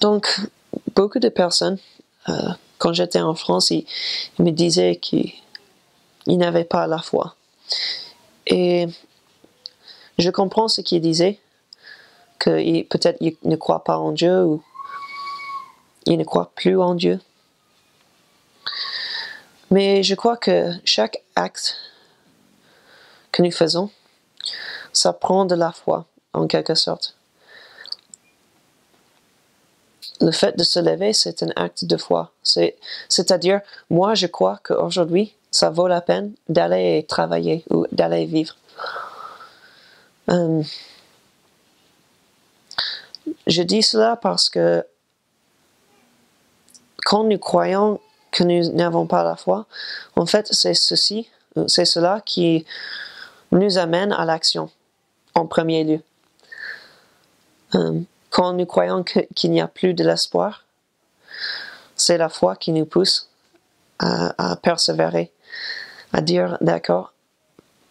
Donc, beaucoup de personnes, quand j'étais en France, ils me disaient qu'ils n'avaient pas la foi. Et je comprends ce qu'ils disaient, que peut-être ils ne croient pas en Dieu ou ils ne croient plus en Dieu. Mais je crois que chaque acte que nous faisons, ça prend de la foi, en quelque sorte. Le fait de se lever, c'est un acte de foi. C'est-à-dire, moi, je crois qu'aujourd'hui, ça vaut la peine d'aller travailler ou d'aller vivre. Je dis cela parce que quand nous croyons que nous n'avons pas la foi, en fait, c'est cela qui nous amène à l'action, en premier lieu. Quand nous croyons qu'il n'y a plus de l'espoir, c'est la foi qui nous pousse à persévérer, à dire d'accord,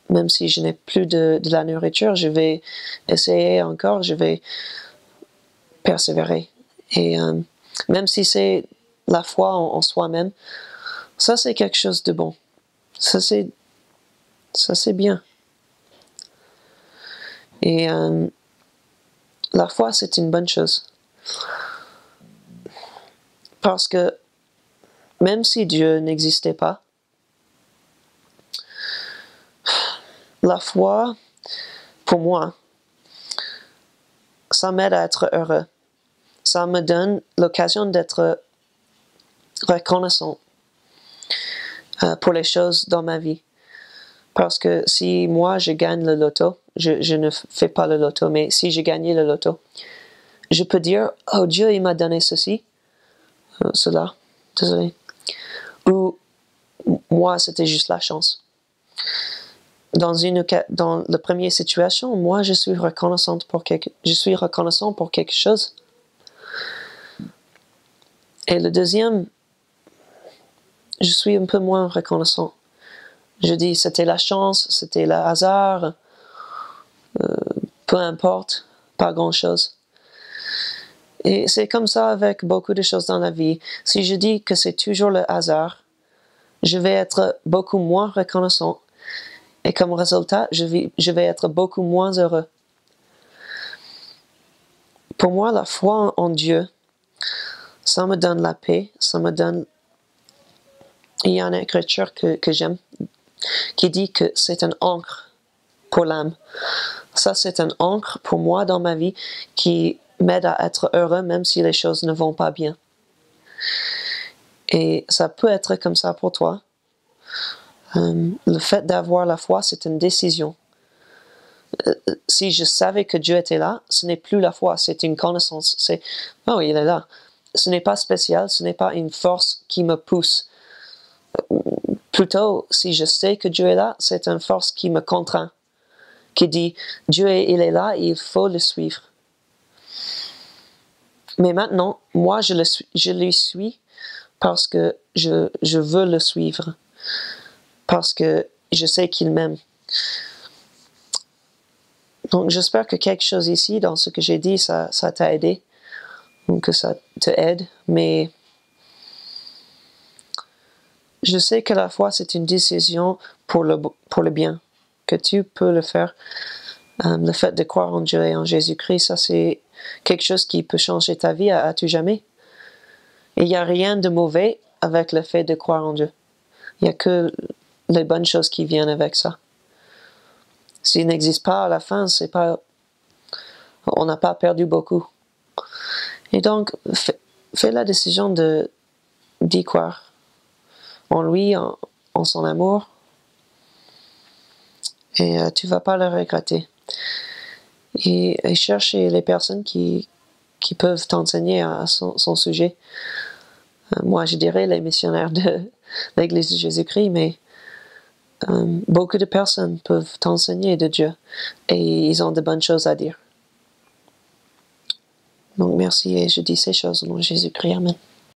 même si je n'ai plus de la nourriture, je vais essayer encore, je vais persévérer. Et même si c'est la foi en soi-même, ça c'est quelque chose de bon. Ça c'est bien. Et la foi c'est une bonne chose. Parce que même si Dieu n'existait pas, la foi, pour moi, ça m'aide à être heureux. Ça me donne l'occasion d'être reconnaissant pour les choses dans ma vie. Parce que si moi je gagne le loto, je ne fais pas le loto, mais si j'ai gagné le loto, je peux dire, oh Dieu il m'a donné ceci, cela, désolé. Ou moi c'était juste la chance. Dans la première situation, moi je suis reconnaissant pour quelque chose. Et le deuxième, je suis un peu moins reconnaissant. Je dis c'était la chance, c'était le hasard, peu importe, pas grand-chose. Et c'est comme ça avec beaucoup de choses dans la vie. Si je dis que c'est toujours le hasard, je vais être beaucoup moins reconnaissant. Et comme résultat, je vais être beaucoup moins heureux. Pour moi, la foi en Dieu, ça me donne la paix, ça me donne... Il y a une écriture que j'aime, qui dit que c'est un encre pour l'âme. Ça, c'est un encre pour moi dans ma vie qui m'aide à être heureux même si les choses ne vont pas bien. Et ça peut être comme ça pour toi. Le fait d'avoir la foi, c'est une décision. Si je savais que Dieu était là, ce n'est plus la foi, c'est une connaissance. C'est, oh, il est là. Ce n'est pas spécial, ce n'est pas une force qui me pousse. Plutôt, si je sais que Dieu est là, c'est une force qui me contraint, qui dit, Dieu il est là, et il faut le suivre. Mais maintenant, moi, je le suis parce que je veux le suivre, parce que je sais qu'il m'aime. Donc, j'espère que quelque chose ici, dans ce que j'ai dit, ça t'a aidé, ou que ça te aide, mais je sais que la foi, c'est une décision pour le bien, que tu peux le faire. Le fait de croire en Dieu et en Jésus-Christ, ça c'est quelque chose qui peut changer ta vie à tout jamais. Et il n'y a rien de mauvais avec le fait de croire en Dieu. Il n'y a que les bonnes choses qui viennent avec ça. S'il n'existe pas à la fin, c'est pas... on n'a pas perdu beaucoup. Et donc, fais la décision d'y croire en lui, en son amour, et tu vas pas le regretter. Et cherche les personnes qui peuvent t'enseigner à son sujet. Moi, je dirais les missionnaires de l'Église de Jésus-Christ, mais beaucoup de personnes peuvent t'enseigner de Dieu et ils ont de bonnes choses à dire. Donc merci et je dis ces choses au nom de Jésus-Christ. Amen.